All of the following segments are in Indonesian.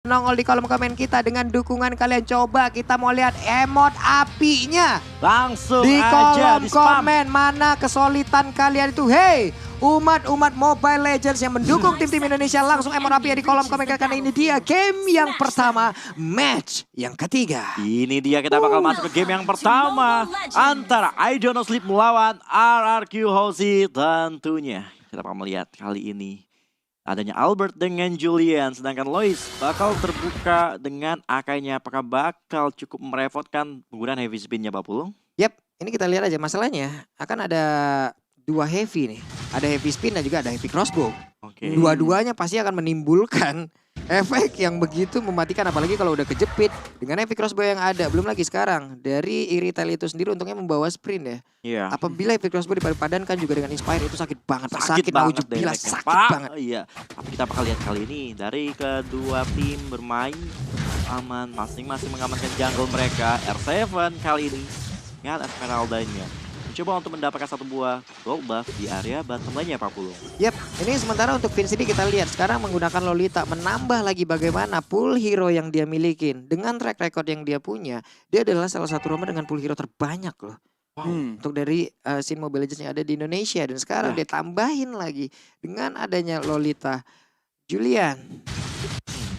nongol di kolom komen kita dengan dukungan kalian. Coba kita mau lihat emot apinya Langsung di aja kolom di spam. komen. Mana kesulitan kalian itu? Hey, umat-umat Mobile Legends yang mendukung tim-tim Indonesia, langsung emot api di kolom komen karena ini dia game yang pertama, match yang ketiga. Ini dia kita bakal masuk ke game yang pertama antara I Don't Know Sleep melawan RRQ Hozi tentunya. Kita bakal melihat kali ini adanya Albert dengan Julian, sedangkan Lois bakal terbuka dengan AK-nya. Apakah bakal cukup merepotkan penggunaan heavy spin-nya Pak Pulung? Yap, ini kita lihat aja masalahnya. Akan ada dua heavy nih. Ada heavy spin dan juga ada heavy crossbow. Oke. Dua-duanya pasti akan menimbulkan efek yang begitu mematikan, apalagi kalau udah kejepit dengan heavy crossbow yang ada. Belum lagi sekarang dari Iritel itu sendiri untungnya membawa sprint ya. Iya. Apabila heavy crossbow dipadankan juga dengan Inspire itu sakit banget. Sakit banget bila damage-nya, sakit Pak. banget. Iya. Tapi kita bakal lihat kali ini dari kedua tim bermain aman, masing-masing mengamankan jungle mereka. R7 kali ini dengan Esmeralda-nya coba untuk mendapatkan satu buah gold buff di area bottom lane-nya Pak Pulung. Yap, ini sementara untuk Vince ini kita lihat sekarang menggunakan Lolita menambah lagi bagaimana pool hero yang dia milikin. Dengan track record yang dia punya, dia adalah salah satu romer dengan pool hero terbanyak loh. Untuk dari scene Mobile Legends yang ada di Indonesia. Dan sekarang dia tambahin lagi dengan adanya Lolita, Julian,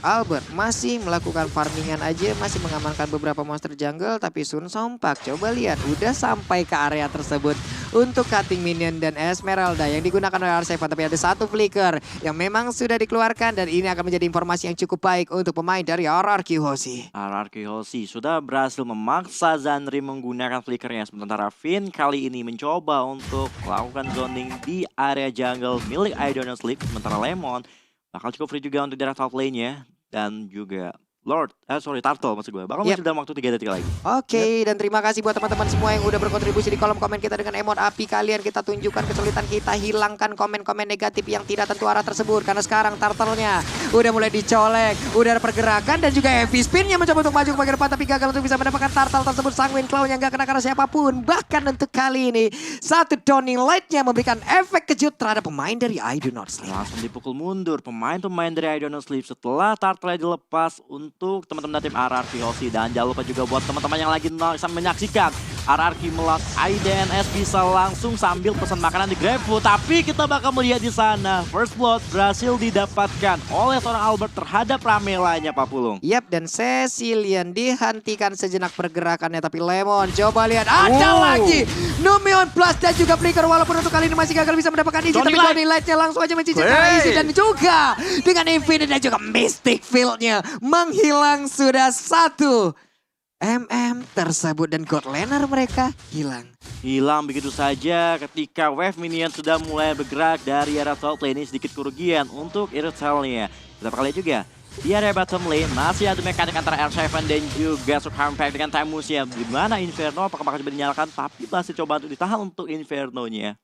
Albert masih melakukan farmingan aja, masih mengamankan beberapa monster jungle. Tapi Sun Sompak coba lihat udah sampai ke area tersebut untuk cutting minion dan Esmeralda yang digunakan oleh R7. Tapi ada satu flicker yang memang sudah dikeluarkan dan ini akan menjadi informasi yang cukup baik untuk pemain dari RRQ Hozi. RRQ Hozi sudah berhasil memaksa Zanri menggunakan flickernya. Sementara Finn kali ini mencoba untuk melakukan zoning di area jungle milik I Don't Know Sleep. Sementara Lemon bakal cukup free juga untuk daerah top lane-nya. Dan juga Turtle maksud gue. Bakal muncul dalam waktu 3 detik lagi. Oke, dan terima kasih buat teman-teman semua yang udah berkontribusi di kolom komen kita dengan emot api kalian. Kita tunjukkan kesulitan kita, hilangkan komen-komen negatif yang tidak tentu arah tersebut. Karena sekarang Turtle-nya udah mulai dicolek, udah ada pergerakan dan juga heavy spin-nya mencoba untuk maju ke bagian depan. Tapi gagal untuk bisa mendapatkan Turtle tersebut. Sanguine Claw yang gak kena karena siapapun. Bahkan untuk kali ini, satu Dawning Light-nya memberikan efek kejut terhadap pemain dari I Do Not Sleep. Langsung dipukul mundur pemain-pemain dari I Don't Know Sleep setelah Turtle-nya dilepas untuk teman-teman tim RRQ Hozi. Dan jangan lupa juga buat teman-teman yang lagi menyaksikan RRQ melawan IDNS bisa langsung sambil pesan makanan di GrabFood. Tapi kita bakal melihat di sana first blood berhasil didapatkan oleh seorang Albert terhadap Ramelanya Pak Pulung. Yap, dan Cecilian dihentikan sejenak pergerakannya. Tapi Lemon coba lihat ada lagi Numion Plus dan juga Flicker. Walaupun untuk kali ini masih gagal bisa mendapatkan isi. Tapi Dawning Light-nya langsung aja mencicipkan isi. Dan juga dengan Infinite dan juga Mystic Field-nya menghilang sudah satu tersebut. Dan God Laner mereka hilang. Hilang begitu saja ketika wave minion sudah mulai bergerak dari area top lane. Ini sedikit kerugian untuk Iritel-nya. Kita bakal lihat juga di area bottom lane masih ada mekanik antara R7 dan juga Sukham Pack dengan Timusnya. Dimana Inferno apakah bakal coba dinyalakan, tapi masih coba untuk ditahan untuk Inferno-nya.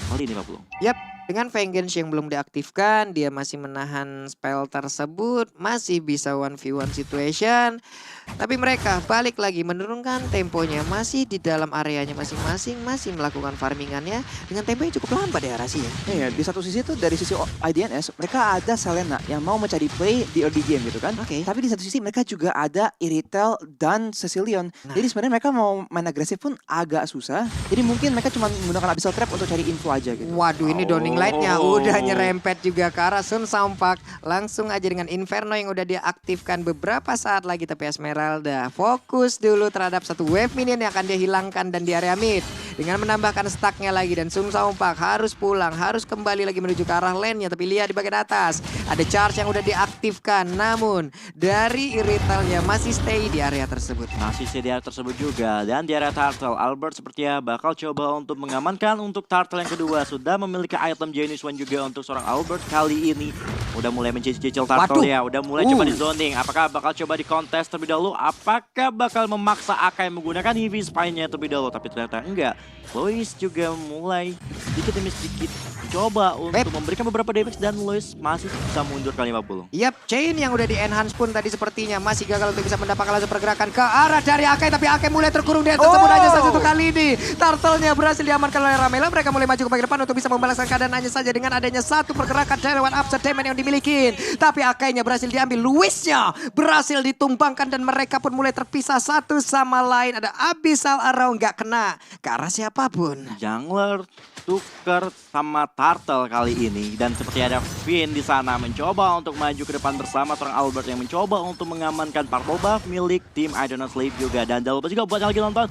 Kali ini Pak Pulung. Yap, dengan Vengeance yang belum diaktifkan, dia masih menahan spell tersebut, masih bisa 1v1 situation. Tapi mereka balik lagi menurunkan temponya, masih di dalam areanya masing-masing, masih melakukan farmingannya dengan tempo yang cukup lambat ya Rasi ya. Iya, di satu sisi tuh dari sisi IDNS mereka ada Selena yang mau mencari play di early game gitu kan. Oke. Tapi di satu sisi mereka juga ada Iritel dan Cecilion. Jadi sebenarnya mereka mau main agresif pun agak susah. Jadi mungkin mereka cuma menggunakan Abyssal Trap untuk cari info aja gitu. Waduh, ini Dawning Light-nya udah nyerempet juga ke arah Sun Sompak. Langsung aja dengan Inferno yang udah diaktifkan beberapa saat lagi. Tapi Esmeralda fokus dulu terhadap satu wave minion yang akan dia hilangkan dan di area mid. Dengan menambahkan stacknya lagi dan Sun Sompak harus pulang, harus kembali lagi menuju ke arah lane-nya. Tapi lihat di bagian atas, ada charge yang udah diaktifkan. Namun dari Iritel-nya masih stay di area tersebut. Masih di area tersebut juga. Dan di area Turtle, Albert sepertinya bakal coba untuk mengamankan untuk Turtle yang kedua. Sudah memiliki item Genius One juga untuk seorang Albert kali ini. Udah mulai mencicil Turtle ya, udah mulai coba di zoning. Apakah bakal coba di kontes terlebih dahulu? Apakah bakal memaksa Akai menggunakan heavy spine-nya terlebih dahulu? Tapi ternyata enggak. Lois juga mulai sedikit demi sedikit coba untuk memberikan beberapa damage dan Lois masih bisa mundur kali 50. Yap, Chain yang udah di enhance pun tadi sepertinya masih gagal untuk bisa mendapatkan langsung pergerakan ke arah dari Akai, tapi Akai mulai terkurung di atas tersebut hanya saja untuk kali ini. Turtle-nya berhasil diamankan oleh Ramela, mereka mulai maju ke bagian depan untuk bisa membalaskan keadaan hanya saja dengan adanya satu pergerakan dari lewat upset damage yang dimiliki. Tapi Akai-nya berhasil diambil, Luisnya berhasil ditumbangkan dan mereka pun mulai terpisah satu sama lain. Ada Abyssal Arrow nggak kena ke arah siapapun. Jungler tuker sama Turtle kali ini, dan seperti ada Finn di sana mencoba untuk maju ke depan bersama seorang Albert yang mencoba untuk mengamankan purple buff milik tim I Don't Know Sleep juga. Dan jangan lupa juga buat yang lagi nonton,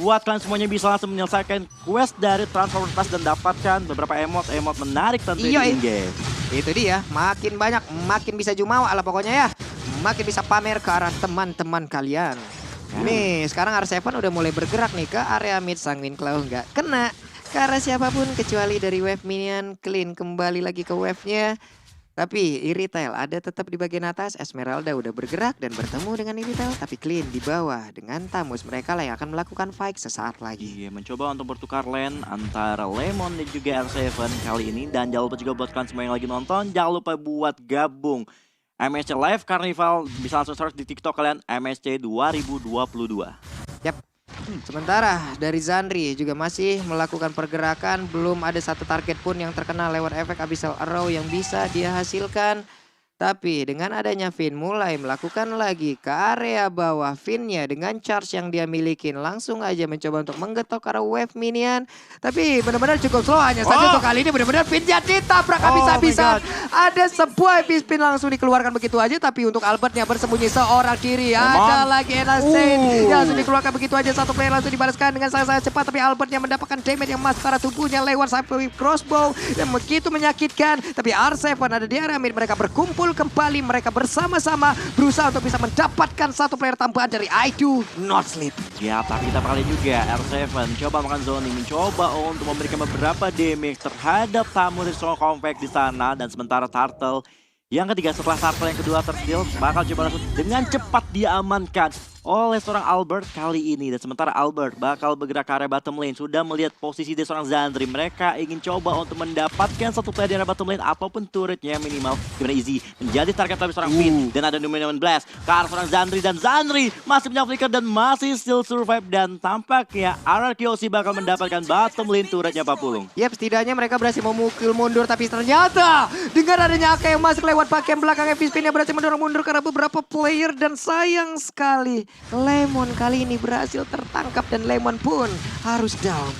buat kalian semuanya bisa langsung menyelesaikan quest dari Transformers Pass dan dapatkan beberapa emot menarik tentunya di in-game. Itu dia, makin banyak makin bisa jumawa lah pokoknya ya. Makin bisa pamer ke arah teman-teman kalian. Nih, sekarang R7 udah mulai bergerak nih ke area mid. Sanguine Claw nggak kena ke arah siapapun kecuali dari wave minion. Clean kembali lagi ke wave-nya. Tapi Irithel ada tetap di bagian atas. Esmeralda udah bergerak dan bertemu dengan Irithel. Tapi Clean di bawah dengan Tamus. Mereka lah yang akan melakukan fight sesaat lagi. Iya, mencoba untuk bertukar lane antara Lemon dan juga R7 kali ini. Dan jangan lupa juga buat kalian semua yang lagi nonton, jangan lupa buat gabung MSC Live Carnival, bisa langsung search di TikTok kalian, MSC 2022. Yap. Sementara dari Zandri juga masih melakukan pergerakan. Belum ada satu target pun yang terkena lewat efek Abyssal Arrow yang bisa dia hasilkan. Tapi dengan adanya Finn mulai melakukan lagi ke area bawah. Finn-nya dengan charge yang dia miliki langsung aja mencoba untuk menggetok arah wave minion. Tapi benar-benar cukup slow, hanya saja untuk kali ini benar-benar Finn jadi tabrak habis-habisan. Ada sebuah Spin langsung dikeluarkan begitu aja. Tapi untuk Albertnya bersembunyi seorang diri. Ada lagi Enasane yang langsung dikeluarkan begitu aja. Satu player langsung dibalaskan dengan sangat-sangat cepat. Tapi Albertnya mendapatkan damage yang masuk ke arah tubuhnya lewat sampai crossbow yang begitu menyakitkan. Tapi R7 ada di area mid, mereka berkumpul kembali, mereka bersama-sama berusaha untuk bisa mendapatkan satu player tambahan dari I Do Not Sleep. Ya, tapi kita kali juga R7 coba makan zoning, mencoba untuk memberikan beberapa damage terhadap tamu dari Strong Compact di sana. Dan sementara Turtle yang ketiga, setelah Turtle yang kedua tersteal, bakal coba langsung dengan cepat diamankan oleh seorang Albert kali ini. Dan sementara Albert bakal bergerak ke area bottom lane. Sudah melihat posisi dari seorang Zandri. Mereka ingin coba untuk mendapatkan satu player di area bottom lane ataupun turretnya minimal. Dimana Easy menjadi target dari seorang Finn. Dan ada Numenor Blast ke arah seorang Zandri. Dan Zandri masih punya flicker dan masih still survive. Dan tampaknya RRQC bakal mendapatkan bottom lane turretnya Pak Pulung. Yap, setidaknya mereka berhasil memukul mundur. Tapi ternyata dengan adanya Akai yang masuk lewat bagian belakang, Spin yang berhasil mendorong mundur karena beberapa player. Dan sayang sekali Lemon kali ini berhasil tertangkap dan Lemon pun harus down.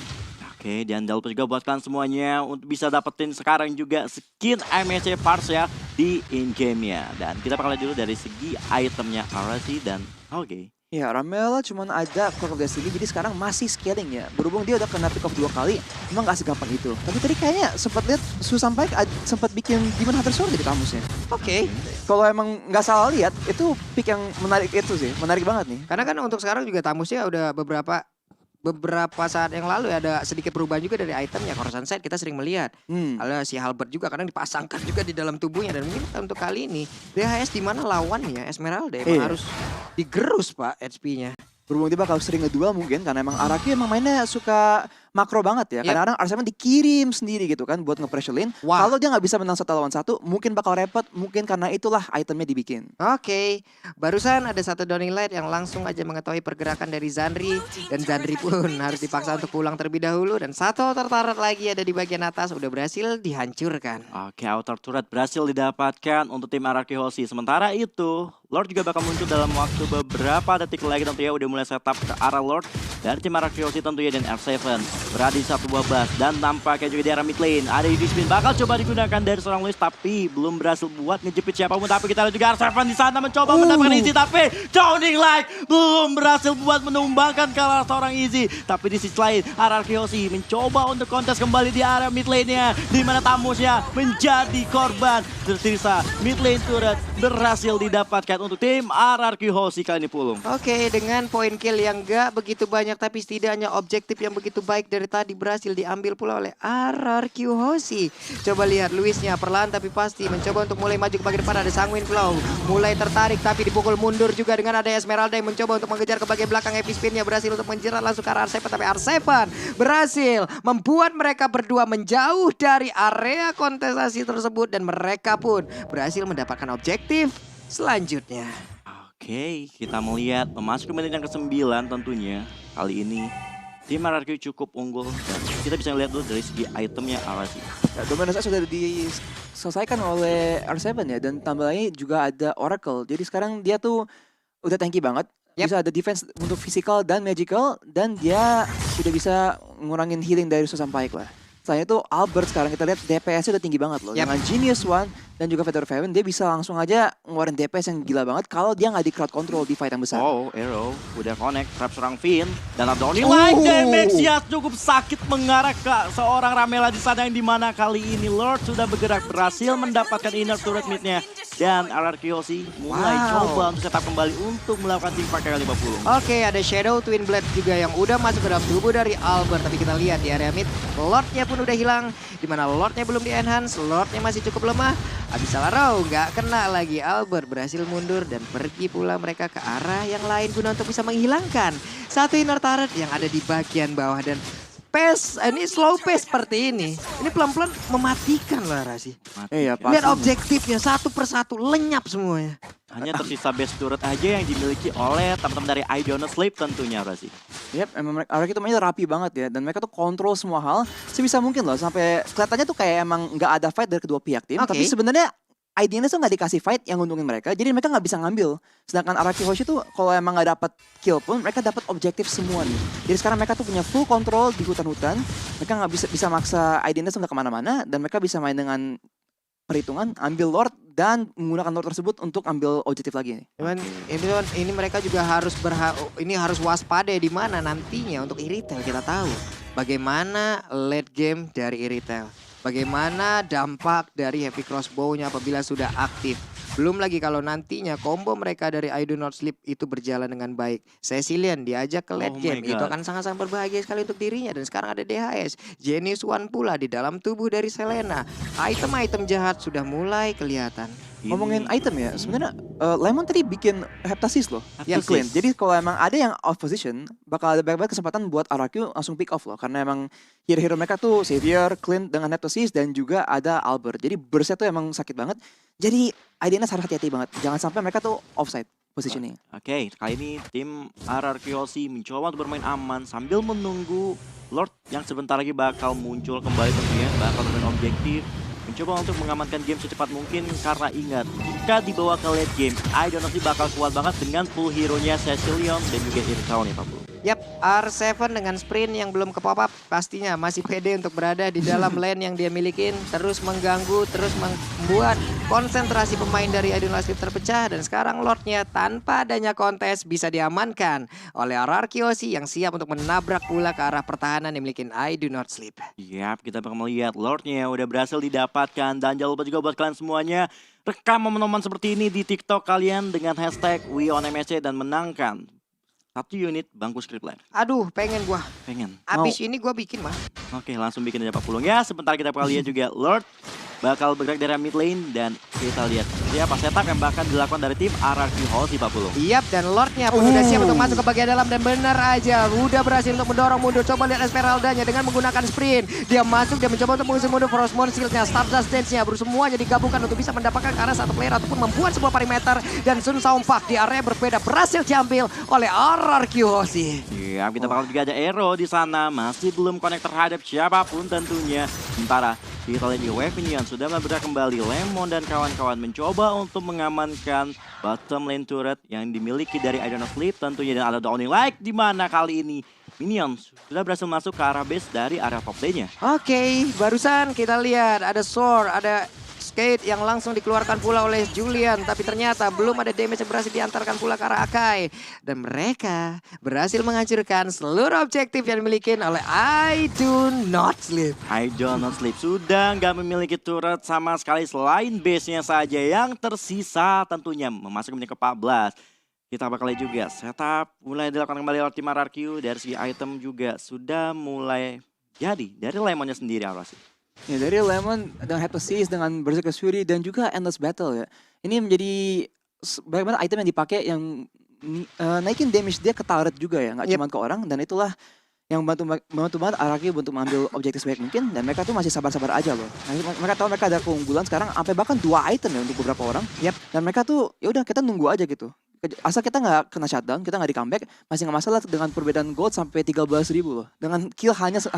Oke, dan jangan lupa juga buat kalian semuanya untuk bisa dapetin sekarang juga skin MSC Parts ya di in-game-nya. Dan kita bakal lihat dulu dari segi itemnya RC dan oke. Ya, Ramela cuman ada Clock of Destiny, jadi sekarang masih scaling ya. Berhubung dia udah kena pick off 2 kali, emang gak segampang itu. Tapi tadi kayaknya sempat lihat Susampai sempat bikin Demon Hunter Sword di kamusnya. Oke. Kalau emang nggak salah lihat, itu pick yang menarik itu sih, menarik banget nih. Karena kan untuk sekarang juga Tamusnya udah beberapa saat yang lalu ya ada sedikit perubahan juga dari itemnya. Coruscant Sight kita sering melihat. Ada si Halberd juga kadang dipasangkan juga di dalam tubuhnya. Dan mungkin untuk kali ini DHS di mana lawannya Esmeralda emang harus digerus Pak HP-nya. Berhubung dia bakal sering ngeduel mungkin karena emang Araki emang mainnya suka makro banget ya. Kadang-kadang R7 dikirim sendiri gitu kan buat nge-pressure lane. Kalau dia nggak bisa menang 1 lawan 1 mungkin bakal repot. Mungkin karena itulah itemnya dibikin. Oke, barusan ada satu Downing Light yang langsung aja mengetahui pergerakan dari Zandri. Dan Zandri pun harus dipaksa untuk pulang terlebih dahulu. Dan satu outer turret lagi ada di bagian atas udah berhasil dihancurkan. Oke, outer turret berhasil didapatkan untuk tim RRQ Hoshi. Sementara itu Lord juga bakal muncul dalam waktu beberapa detik lagi tentunya. Udah mulai setup ke arah Lord dari tim RRQ Hoshi tentunya. Dan R7 berada di satu buah bus. Dan tampaknya juga di arah mid lane ada Easy Spin bakal coba digunakan dari seorang Luis. Tapi belum berhasil buat ngejepit siapapun. Tapi kita lihat juga R7 di sana mencoba mendapatkan Easy. Tapi Downing Light belum berhasil buat menumbangkan kalah seorang Easy. Tapi di sisi lain RRQ Hoshi mencoba untuk kontes kembali di area mid lane-nya. Dimana Tamusnya menjadi korban. Tersisa mid lane turret berhasil didapatkan untuk tim RRQ Hoshi kali ini Pulung. Oke, dengan poin kill yang gak begitu banyak tapi setidaknya objektif yang begitu baik dari dari tadi berhasil diambil pula oleh RRQ Hoshi. Coba lihat Luisnya perlahan tapi pasti mencoba untuk mulai maju ke bagian depan. Ada Sanguine Flow mulai tertarik tapi dipukul mundur juga dengan ada Esmeralda yang mencoba untuk mengejar ke bagian belakang. Epic Spin-nya berhasil untuk menjerat langsung ke arah R7, tapi R7 berhasil membuat mereka berdua menjauh dari area kontestasi tersebut dan mereka pun berhasil mendapatkan objektif selanjutnya. Oke, kita melihat memasuki menit yang ke-9 tentunya. Kali ini tim RRQ cukup unggul dan kita bisa lihat dulu dari segi itemnya RRQ. Ya, dominasi sudah diselesaikan oleh R7 ya, dan tambah lagi juga ada Oracle. Jadi sekarang dia tuh udah tanky banget. Bisa ada defense untuk physical dan magical, dan dia sudah bisa ngurangin healing dari Susan Pike lah. Selain itu Albert sekarang kita lihat DPS-nya udah tinggi banget loh. Dengan Genius One dan juga Feather Faven, dia bisa langsung aja ngeluarin DPS yang gila banget kalau dia nggak di crowd control di fight yang besar. Oh, Arrow udah connect, trap serang Finn, dan ada Only Like damage ya cukup sakit mengarah ke seorang Ramela di sana, yang dimana kali ini Lord sudah bergerak berhasil mendapatkan inner turret mid-nya. Dan RRQ Hoshi mulai coba untuk setup kembali untuk melakukan teamfight kali 50. Oke, ada Shadow Twin Blade juga yang udah masuk ke dalam tubuh dari Albert. Tapi kita lihat di area mid, Lordnya pun udah hilang. Dimana Lordnya belum di-enhance, Lordnya masih cukup lemah. Habis salah row, nggak kena lagi. Albert berhasil mundur dan pergi pula mereka ke arah yang lain guna untuk bisa menghilangkan satu inner turret yang ada di bagian bawah. Dan pace, ini slow pace seperti ini pelan-pelan mematikan lah Rasi. Iya, Lihat objektifnya satu persatu lenyap semuanya. Hanya tersisa base turret aja yang dimiliki oleh teman-teman dari I Don't Sleep tentunya Rasi. Yep, emang mereka itu mainnya rapi banget ya, dan mereka tuh kontrol semua hal sebisa mungkin loh, sampai kelihatannya tuh kayak emang nggak ada fight dari kedua pihak tim, tapi sebenarnya IDNS tuh nggak dikasih fight yang nguntungin mereka, jadi mereka nggak bisa ngambil. Sedangkan RRQ Hoshi tuh kalau emang nggak dapat kill pun mereka dapat objektif semua nih. Jadi sekarang mereka tuh punya full control di hutan-hutan, mereka nggak bisa maksa IDNS nggak kemana-mana, dan mereka bisa main dengan perhitungan, ambil Lord dan menggunakan Lord tersebut untuk ambil objektif lagi. Cuman ini mereka juga harus harus waspada di mana nantinya untuk Iritel. Kita tahu bagaimana late game dari Iritel. Bagaimana dampak dari Heavy Crossbow-nya apabila sudah aktif. Belum lagi kalau nantinya combo mereka dari I Do Not Sleep itu berjalan dengan baik. Cecilian diajak ke late game. Itu akan sangat-sangat berbahagia sekali untuk dirinya. Dan sekarang ada DHS. Genius One pula di dalam tubuh dari Selena. Item-item jahat sudah mulai kelihatan. Ngomongin item ya, sebenarnya Lemon tadi bikin Heptasis loh. Ya, Clint. Jadi kalau emang ada yang off position, bakal ada banyak kesempatan buat RRQ langsung pick off loh. Karena emang hero-hero mereka tuh Xavier, Clint dengan Heptasis, dan juga ada Albert. Jadi burstnya tuh emang sakit banget. Jadi IDNS harus hati-hati banget. Jangan sampai mereka tuh offside positioning. Oke, kali ini tim RRQ Hoshi mencoba untuk bermain aman sambil menunggu Lord yang sebentar lagi bakal muncul kembali tentunya, bakal bermain objektif. Mencoba untuk mengamankan game secepat mungkin, karena ingat, jika dibawa ke late game, I Don't Know bakal kuat banget dengan full hero-nya Cecilion dan juga Irkal nih Pak Bro. Yap, R7 dengan sprint yang belum ke pop up pastinya masih pede untuk berada di dalam lane yang dia milikin, terus mengganggu, terus membuat konsentrasi pemain dari I Do Not Sleep terpecah, dan sekarang Lordnya tanpa adanya kontes bisa diamankan oleh RRQ Hoshi yang siap untuk menabrak pula ke arah pertahanan yang dimiliki I Do Not Sleep. Yap, kita bakal melihat Lordnya udah berhasil didapatkan, dan jangan lupa juga buat kalian semuanya rekam momen-momen seperti ini di TikTok kalian dengan hashtag WeOnMSC dan menangkan 1 unit bangku script live. Aduh, pengen gua. Pengen. Abis ini gua bikin mah. Oke, langsung bikin aja Pak Pulung ya. Sebentar kita bakal lihat juga Lord bakal bergerak dari mid lane, dan kita lihat siapa setup yang bakal dilakukan dari tim RRQ Hoshi Pak Pulung. Yap, dan Lordnya pun udah siap untuk masuk ke bagian dalam, dan benar aja udah berhasil untuk mendorong mundur. Coba lihat Esmeraldanya dengan menggunakan sprint. Dia masuk, dia mencoba untuk mengusir mundur Frostmourne Shield-nya, Stardust Dance-nya, semuanya digabungkan untuk bisa mendapatkan ke arah satu player ataupun membuat sebuah perimeter, dan Sun Saumpak di area berbeda berhasil diambil oleh RRQ Hoshi. Iya, kita bakal juga ada Arrow di sana, masih belum connect terhadap siapapun tentunya. Sementara kita lihat di Wave Minion sudah bergerak kembali. Lemon dan kawan-kawan mencoba untuk mengamankan bottom lane turret yang dimiliki dari I Do Not Sleep tentunya, dan ada Downing Like di mana kali ini Minions sudah berhasil masuk ke arah base dari area top lane-nya. Oke, barusan kita lihat ada Sword, ada Skate yang langsung dikeluarkan pula oleh Julian, tapi ternyata belum ada damage yang berhasil diantarkan pula ke arah Akai, dan mereka berhasil menghancurkan seluruh objektif yang dimiliki oleh I Do Not Sleep. I Do Not Sleep sudah nggak memiliki turret sama sekali selain base-nya saja yang tersisa tentunya memasuki menit ke-14. Kita bakal lihat juga setup mulai dilakukan kembali oleh tim RRQ. Dari segi item juga sudah mulai jadi dari Lemonnya sendiri apa sih? Ya dari Lemon dengan Hypnosis dengan Berserker Fury dan juga Endless Battle ya. Ini menjadi bagaimana item yang dipakai yang naikin damage dia ke turret juga ya, nggak cuma ke orang, dan itulah yang membantu banget Araki untuk mengambil objektif sebaik mungkin, dan mereka tuh masih sabar-sabar aja loh. Nah, mereka tahu mereka ada keunggulan sekarang sampai bahkan 2 item ya untuk beberapa orang. Dan mereka tuh ya udah kita nunggu aja gitu. Asal kita nggak kena shutdown, kita nggak di comeback, masih nggak masalah dengan perbedaan gold sampai 13.000 loh. Dengan kill hanya 6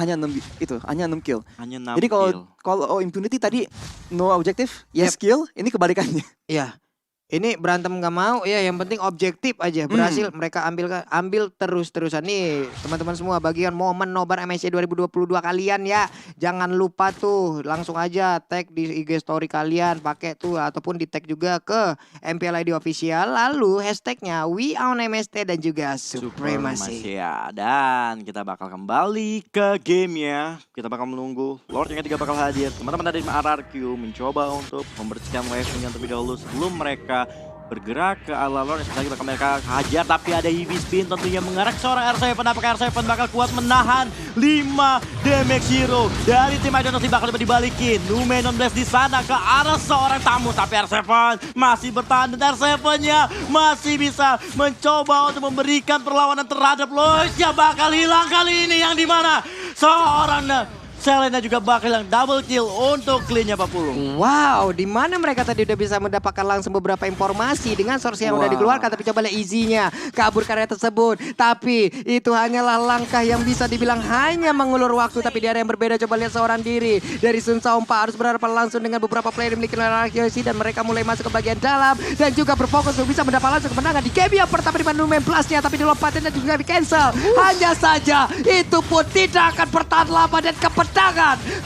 kill. Hanya 6 Jadi kill. kalau Impunity tadi no objektif, yes kill, ini kebalikannya. Iya. Ini berantem nggak mau ya, yang penting objektif aja. Berhasil mereka ambil terus-terusan nih teman-teman semua. Bagian momen nobar MSC 2022 kalian ya, jangan lupa tuh langsung aja tag di IG story kalian, pakai tuh ataupun di tag juga ke MPL ID official, lalu hashtagnya We Own MST dan juga Supremacy. Ya, dan kita bakal kembali ke gamenya. Kita bakal menunggu Lord yang ketiga bakal hadir. Teman-teman dari RRQ mencoba untuk membersihkan wave-nya terlebih dahulu sebelum mereka bergerak ke ala Lord. Yang lagi bakal mereka hajar, tapi ada heavy spin tentunya mengarah ke seorang R7. Apakah R7 bakal kuat menahan 5 damage hero dari tim Idonals? Bakal coba dibalikin. Numenon Blast di sana ke arah seorang tamu, tapi R7 masih bertahan dan R7-nya masih bisa mencoba untuk memberikan perlawanan terhadap Lois. Yang bakal hilang kali ini, yang dimana seorang Selena juga bakal yang double kill untuk clean-nya Papulung. Wow, di mana mereka tadi udah bisa mendapatkan langsung beberapa informasi dengan source yang udah dikeluarkan, tapi coba lihat easy-nya kabur karya tersebut. Tapi itu hanyalah langkah yang bisa dibilang hanya mengulur waktu, tapi di area yang berbeda. Coba lihat seorang diri dari Sun Saompa harus berhadapan langsung dengan beberapa player yang memiliki Arkeosi, dan mereka mulai masuk ke bagian dalam dan juga berfokus untuk bisa mendapat langsung kemenangan di game yang pertama di Numen Plus-nya, tapi dilompatin dan juga di cancel. Hanya saja itu pun tidak akan bertahan lama, dan kemenangan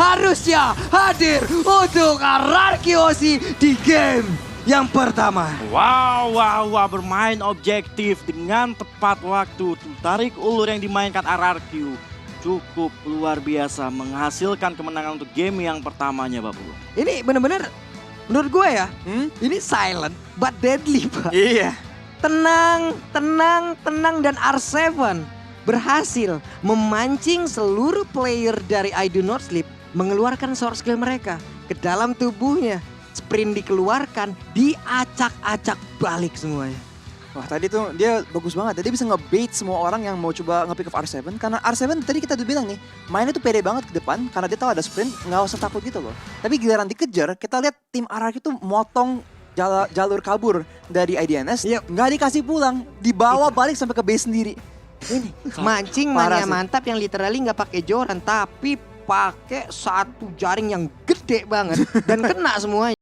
harusnya hadir untuk Arkeosi di game yang pertama. Wow, bermain objektif dengan tepat waktu. Tarik ulur yang dimainkan RRQ cukup luar biasa, menghasilkan kemenangan untuk game yang pertamanya, Bapak. Ini bener-bener menurut gue ya, ini silent but deadly, Pak. Iya. Tenang, dan R7 berhasil memancing seluruh player dari I Do Not Sleep mengeluarkan source skill mereka ke dalam tubuhnya. Sprint dikeluarkan, diacak-acak balik semuanya. Wah, tadi tuh dia bagus banget. Dia bisa ngebait semua orang yang mau coba nge-pick up R7. Karena R7 tadi kita udah bilang nih, mainnya tuh pede banget ke depan karena dia tahu ada sprint, nggak usah takut gitu loh. Tapi giliran dikejar, kita lihat tim RRQ tuh motong jalur kabur dari IDNS, nggak dikasih pulang, dibawa balik sampai ke base sendiri. Ini mancing mania mantap yang literally nggak pakai joran, tapi pakai satu jaring yang gede banget dan kena semuanya.